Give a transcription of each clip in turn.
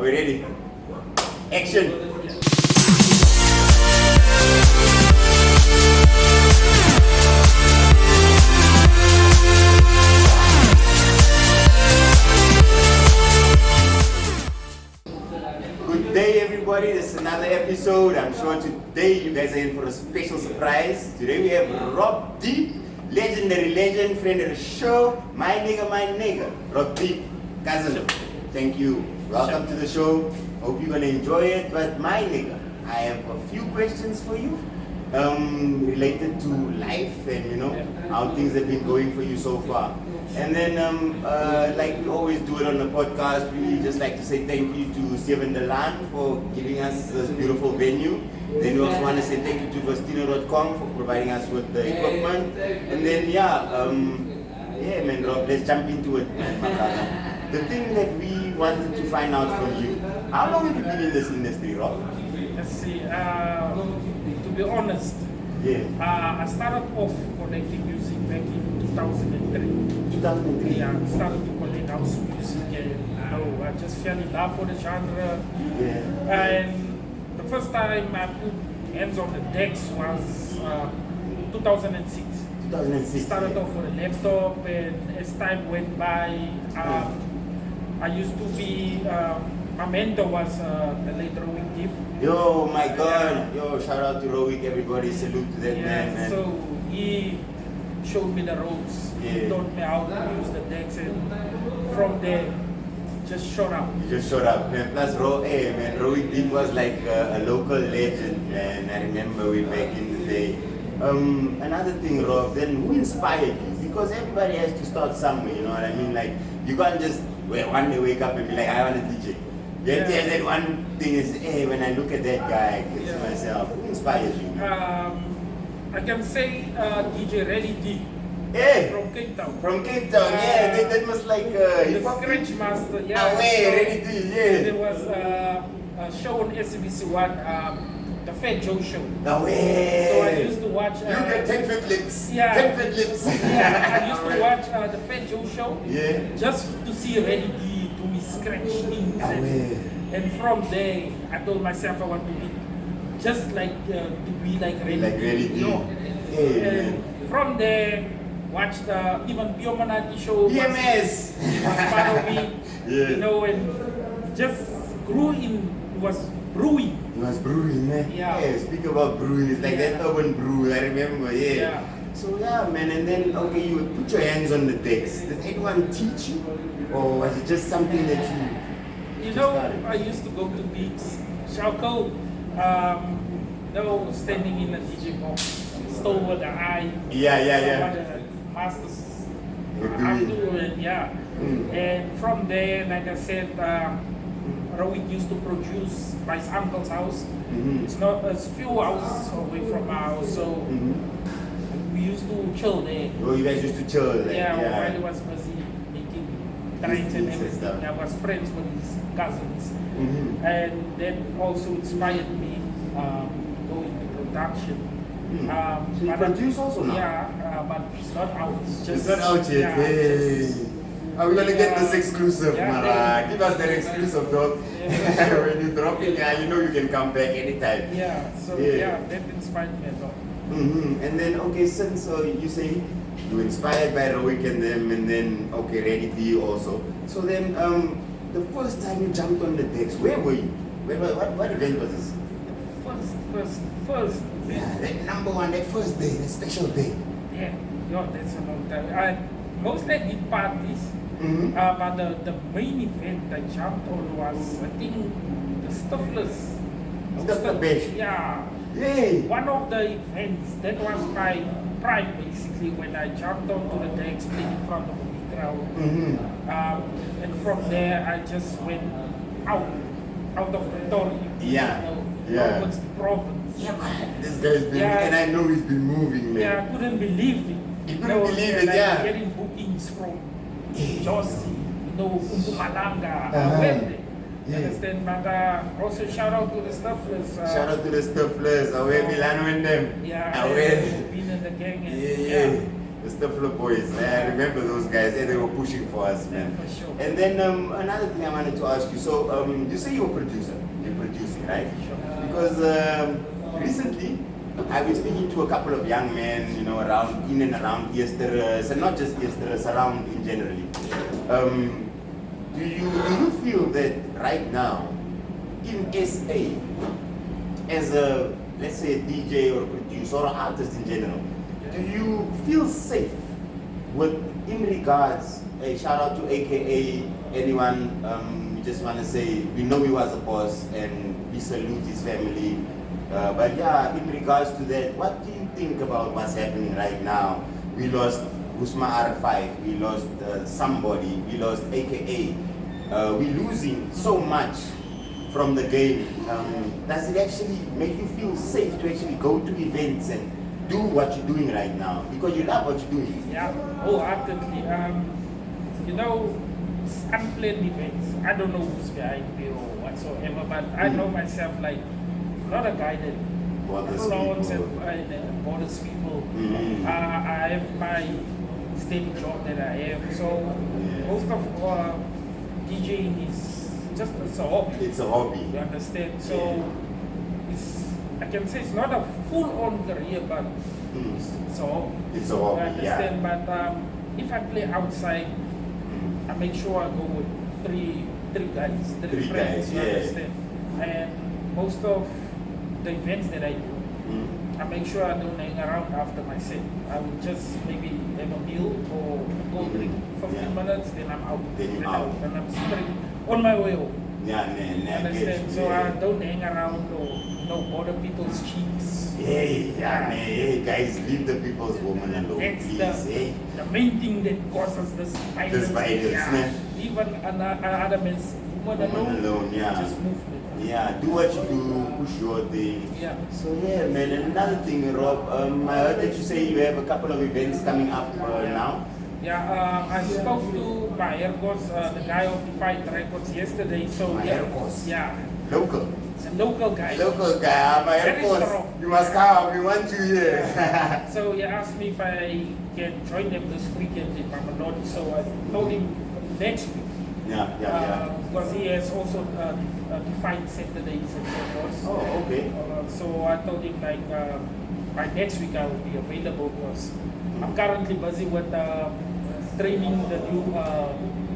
Are we ready? Action! Good day everybody, this is another episode. I'm sure today you guys are in for a special surprise. Today we have Rob D, legendary legend, friend of the show, my nigga, Rob D, cousin. Thank you. Welcome to the show. Hope you're gonna enjoy it. But my nigga, I have a few questions for you, related to life and how things have been going for you so far. And then, like we always do it on the podcast, we just like to say thank you to Steven Delan for giving us this beautiful venue. Then we also want to say thank you to Vestino.com for providing us with the equipment. And then, yeah, man, Rob, let's jump into it, man, my brother. The thing that we wanted to find out from you, how long have you been in this industry, Rob? Let's see, to be honest, I started off collecting music back in 2003. 2003? Yeah, I started to collect house music and I just fell in love with the genre. Yeah. And the first time I put hands on the decks was 2006. 2006. Started off with a laptop, and as time went by, I used to be, my mentor was the late Rowan Gibb. Yo, my God. Yo, shout out to Rowick, everybody. Salute to that man. So he showed me the ropes. Yeah. He taught me how to use the decks, and from there, just showed up. You just showed up, man. Plus, Rowick Gibb was like a local legend, man. I remember way back in the day. Another thing, Rob, then who inspired you? Because everybody has to start somewhere, you know what I mean? Like, you can't just one day wake up and be like, I want to DJ. You have to have that one thing is, hey, when I look at that guy, I think to myself, who inspires you? I can say DJ Ready D. Hey! From Cape Town. From Cape Town, that was like the Scratch Master, Ready D, There was a show on SBC1, the Fat Joe Show. No way! So I used to watch. You got 10 Fit Lips. 10 Fit Lips. I used to watch the Fat Joe Show. Yeah. Just to see Ready D do his scratch things. And from there, I told myself I want to be just like to be like Ready D. Like Ready D. And from there, watched even Biomanati show. PMS was part of it. And just grew in. Was brewing. It was brewing, man. Yeah. Speak about brewing. It's like that urban brew. I remember. So man, and then you would put your hands on the decks. Did anyone teach you, or was it just something that you? I used to go to beats, Shalco, standing in a DJ box, stole with the eye. Masters. And from there, like I said, Rowick used to produce by his uncle's house. It's not a few houses away from our house, so we used to chill there. Oh, you guys used to chill there? While he was busy making drinks and everything. I was friends with his cousins. And that also inspired me to go into production. So you produce also now? Yeah, but it's not out. It's not out yet. We're gonna get this exclusive, Mara. Give us that exclusive, dog. When you drop it, you can come back anytime. That inspired me a lot. And then, since you say you were inspired by Rowick and them, and then, Ready D also. So then, the first time you jumped on the decks, where were you? What event was this? First. Yeah, that number one, that first day, that special day. That's a long time. I mostly did parties. But the main event I jumped on was, I think, the Stuffless. Stuffless Bash? Yeah. Yay! One of the events, that was my prime basically, when I jumped onto the decks, played in front of a big crowd. And from there, I just went out of the territory. Towards the province. This guy's been, and I know he's been moving, man. I couldn't believe it. You couldn't believe it, Getting bookings from Josie, Mpumalanga, Wembley. Understand? But also shout out to the Stuffless. Shout out to the Stuffless. Away Milano and them. Been in the gang. And, The Stifler boys. I remember those guys. Yeah, they were pushing for us, man. For sure. And then another thing I wanted to ask you. So you say you're a producer. You're producing, right? Sure. Because recently I've been speaking to a couple of young men, you know, around in and around Easter, and not just Easter, around in generally. Do you feel that right now in SA, as a, let's say, a DJ or a producer or an artist in general, do you feel safe with, in regards, a shout out to AKA anyone, we just want to say, we know he was a boss and we salute his family. But yeah, in regards to that, what do you think about what's happening right now? We lost Usma R5, we lost somebody, we lost AKA. We're losing so much from the game. Does it actually make you feel safe to actually go to events and do what you're doing right now? Because you love what you're doing. Yeah, wholeheartedly. You know, unplanned events, I don't know who's behind me or whatsoever, but I know myself like not a guy that bothers people. I have my steady job that I have, so most of DJing is just a hobby. It's a hobby. You understand? So it's, I can say it's not a full-on career, but it's a hobby. It's a hobby, you understand? yeah. But if I play outside, I make sure I go with three guys, three friends. Guys, you yeah. understand? And most of the events that I do, I make sure I don't hang around after my set. I will just maybe have a meal or go drink 15 minutes, then I'm out. Then out. And I'm straight on my way home. Yeah, man. Understand? So I don't hang around or bother people's cheeks. Hey, yeah, man. Hey, guys, leave the people's woman alone, That's please. the main thing that causes this violence. This violence, man. Even another man's woman alone, yeah. just move it. Yeah, do what you do, push your thing. Yeah. So yeah, man. And another thing, Rob, I heard that you say you have a couple of events coming up now. Yeah, I spoke to my Aircos, the guy of Defiant Records yesterday. So My Aircos? Yeah. Local. It's a local guy. Local guy, my Very Aircos. strong. You must come, we want you here. So he asked me if I can join them this weekend in Mamelodi. So I told him next week. Yeah. Because he has also defined Saturdays and so forth. Oh, okay. So I told him like by next week I will be available because I'm currently busy with training the new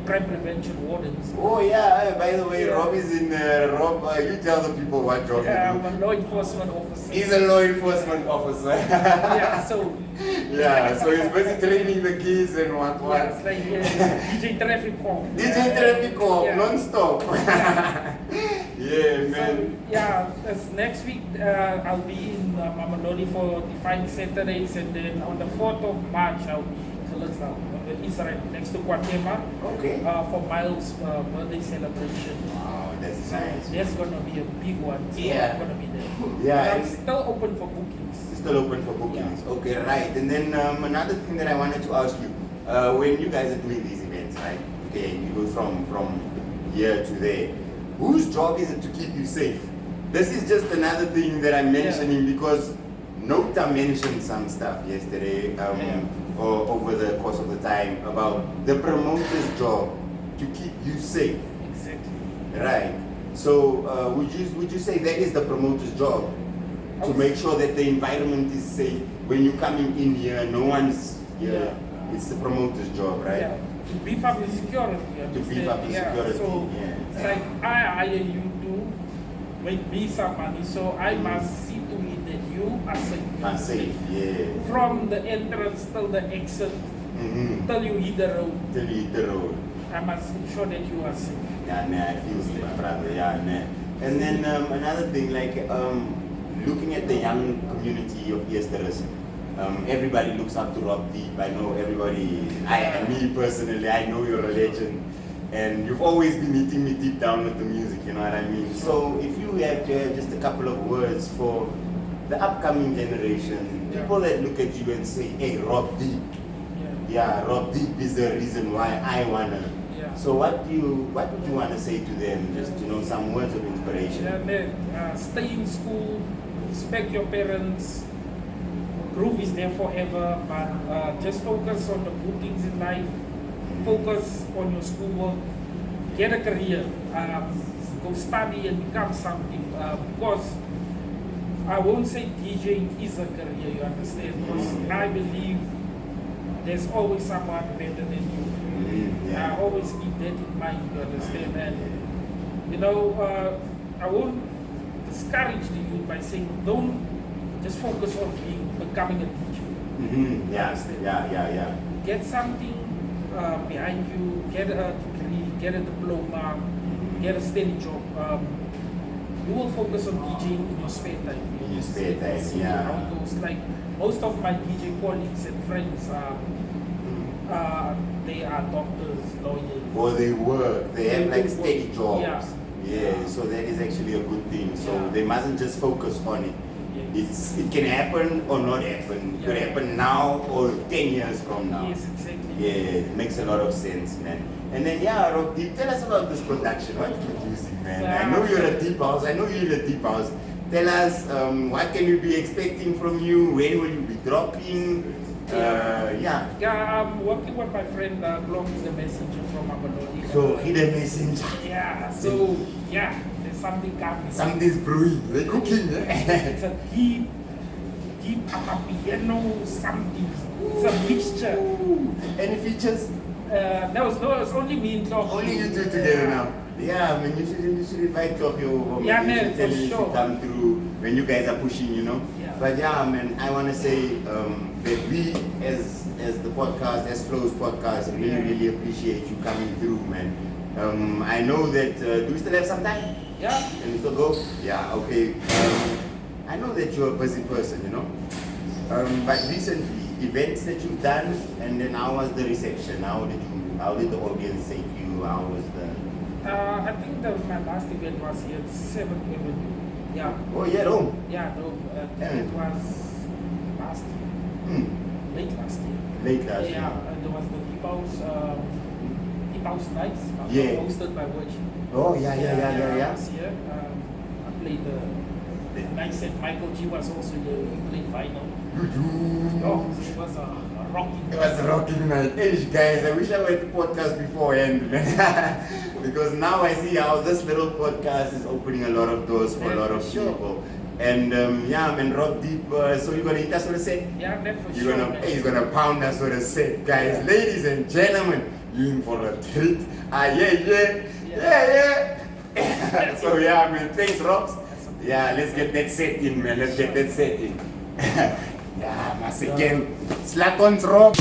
crime prevention wardens. Oh yeah, by the way, Rob is in, Rob, you tell the people what job Yeah, you I'm do. a law enforcement officer. He's a law enforcement officer. Yeah, so yeah, so he's busy training the kids and what. yeah, it's like DJ Traffic Cop. DJ Traffic Cop, Yeah. non-stop. Yeah, man. So, yeah, this next week I'll be in Mamelodi for Defining Saturdays, and then on the 4th of March I'll be in Khalistan on the East Side next to Kwatema Okay. for Miles' birthday celebration. Wow, that's So nice. there's gonna be a big one. So Yeah. I'm gonna be there. Yeah, But I'm and- still open for bookings. It's still open for bookings. Okay, right. And then another thing that I wanted to ask you, when you guys are doing these events, right? Okay, you go from here to there. Whose job is it to keep you safe? This is just another thing that I'm mentioning because Nota mentioned some stuff yesterday or over the course of the time about the promoter's job to keep you safe. Exactly. Right. So would you say that is the promoter's job? To make sure that the environment is safe when you're coming in here, no one's here. It's the promoter's job, right? Yeah. To beef up the security. To beef up the security, So yeah. it's like I hire you to make me some money, so I must see to it that you are safe. Are safe, yeah. From the entrance till the exit, till you hit the road, Till you hit the road. I must ensure that you are safe. Yeah, nah, I feel you, my brother. Yeah, nah. And then another thing, like looking at the young community of Easterers, everybody looks up to Rob Deep. I know everybody. Me personally, I know you're a legend, and you've always been hitting me deep down with the music. You know what I mean? So if you have to have just a couple of words for the upcoming generation, people that look at you and say, "Hey, Rob Deep." Yeah, Rob Deep is the reason why I wanna. Yeah. So what would you want to say to them? Just some words of inspiration. Yeah, man, stay in school, respect your parents, groove is there forever, but just focus on the good things in life. Focus on your schoolwork. Get a career. Go study and become something. Because I won't say DJing is a career, you understand? Because I believe there's always someone better than you. I always keep that in mind, you understand? And you know, I won't discourage the youth by saying don't just focus on becoming a teacher. Yeah. Get something behind you, get a degree, get a diploma, get a steady job. You will focus on DJing in your spare time. In your spare time, See yeah. how it goes. Like most of my DJ colleagues and friends, they are doctors, lawyers. Or they work, they have like steady jobs. Yeah. Yeah, so that is actually a good thing. So Yeah. they mustn't just focus on it. Yes. It can happen or not happen. It could Yeah. happen now or 10 years from now. Yes, exactly. Yeah, it makes a lot of sense, man. And then, yeah, Rocky, tell us about this production. What are you producing, man? I know you're a deep house. Tell us, what can we be expecting from you? When will you be dropping? Yeah. Yeah, I'm working with my friend Glom, the messenger from Abalone. So, hidden messenger. Yeah, so, yeah, there's something coming. Something's brewing. They're cooking, It's a deep piano something. It's a mixture. Any features? No, it's only me and Glom. Only you two together now. Yeah, I mean, you should invite Tokyo over. Yeah, You man, should tell for him to sure. come through when you guys are pushing, you know. Yeah. But yeah, man, I want to say that we, as the podcast, as Flow's podcast, really appreciate you coming through, man. I know that, do we still have some time? Yeah. Can we still go? Yeah, okay. I know that you're a busy person, you know. But recently, events that you've done, and then how was the reception? How did the audience take you? How was the... I think my last event was here at 7th Avenue. Yeah. Oh, yeah, home. Yeah, no, it was last year. Late last year. Late last year. Yeah, there was the Deep House Nights, Yeah. hosted by Virgin. Oh, yeah. Last year, I played the night set. Michael G was also here. He played final. Oh, it was a rocking. It was a rocking night. Hey, guys, I wish I were at the podcast beforehand. Because now I see how this little podcast is opening a lot of doors for a lot of people. And yeah, man, Rock Deep. So you're gonna hit us with a set? Yeah, man, for sure. He's gonna pound us with a set, guys. Ladies and gentlemen, you in for a treat. Yeah. So yeah, man, thanks, Rocks. Yeah, let's get that set in, man. Let's get that set in. Yeah, mas again, slack on Rock.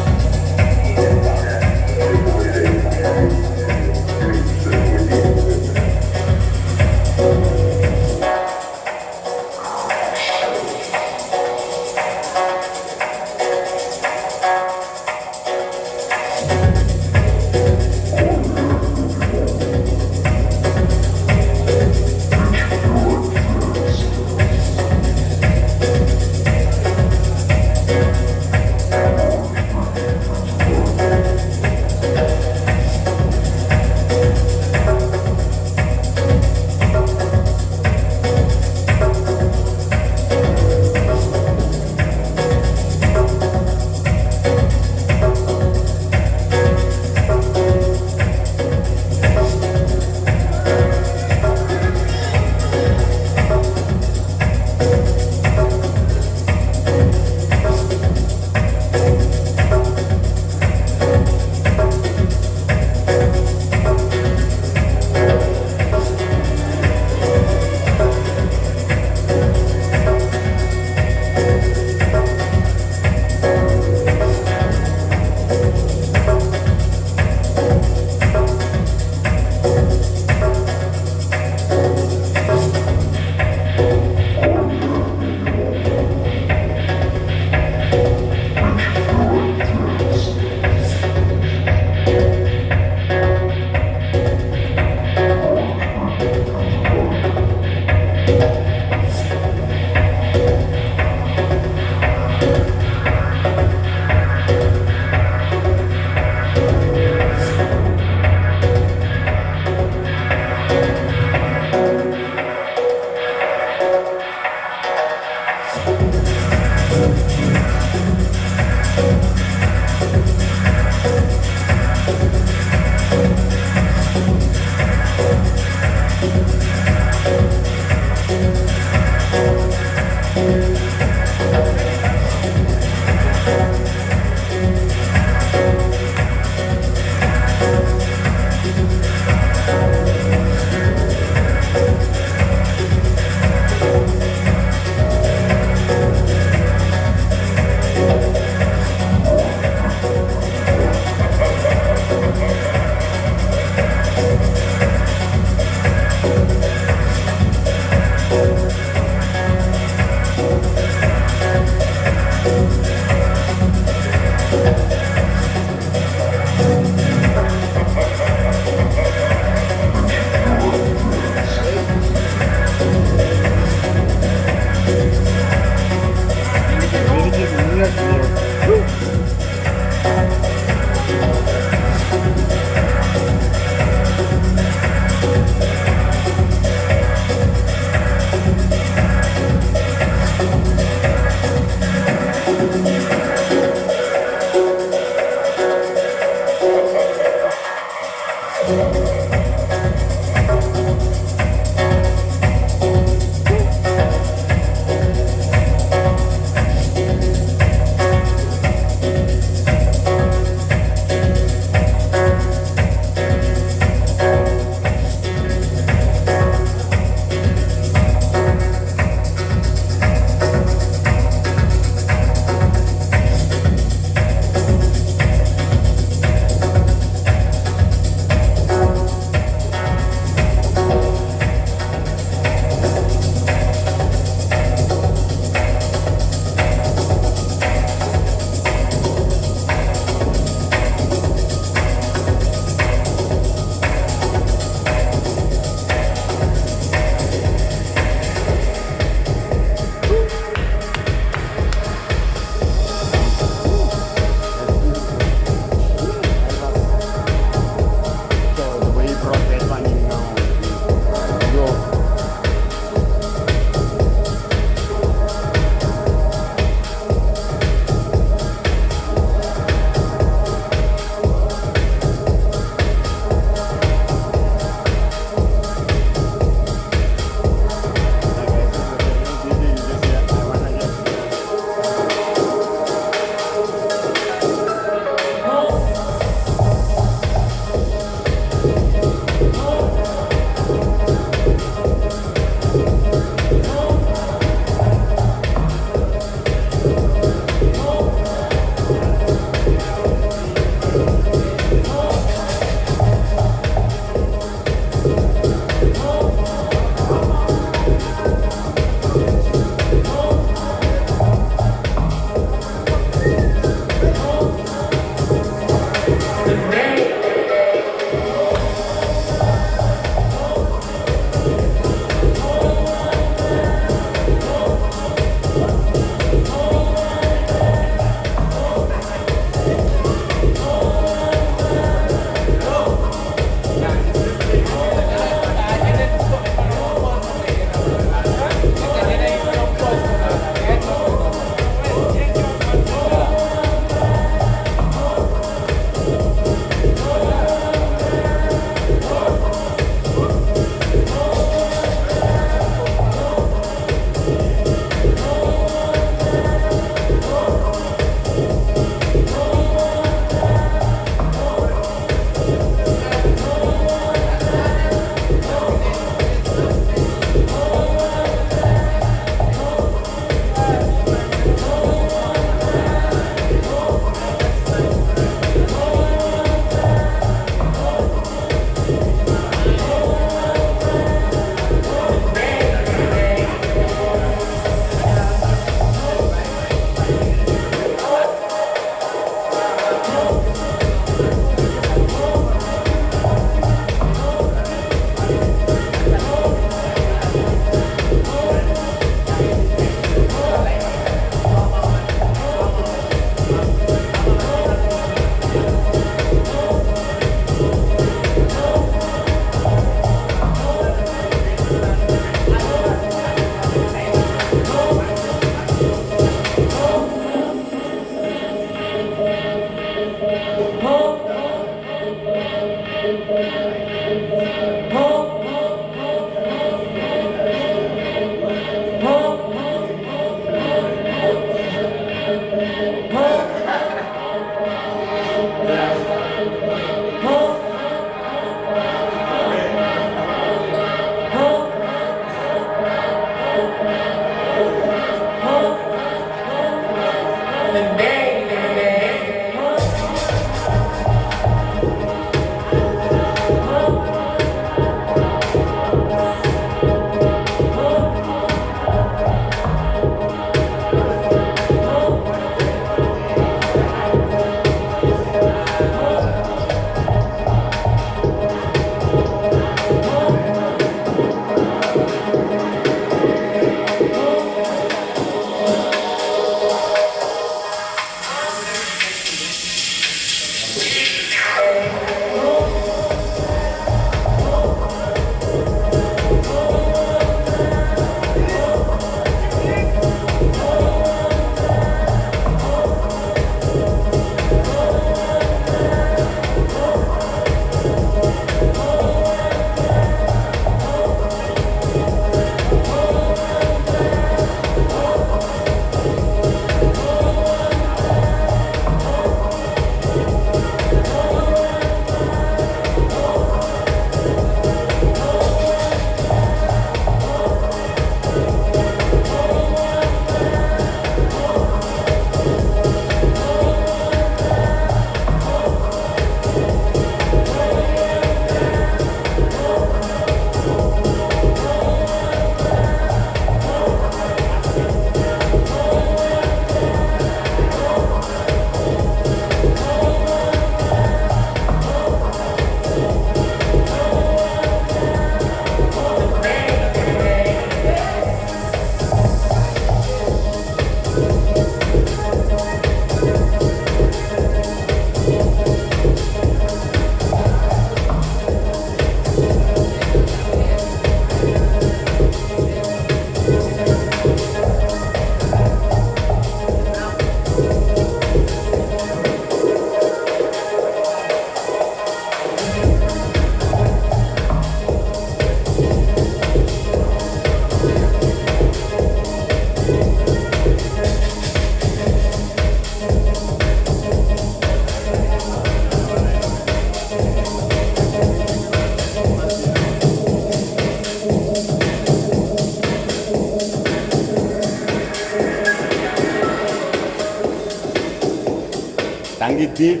Thank you, Deep.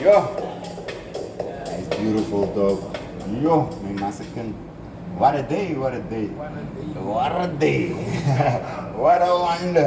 Yo. It's beautiful, dog. Yo, my massacre. What a day, what a day. What a day. What a day. What a wonder.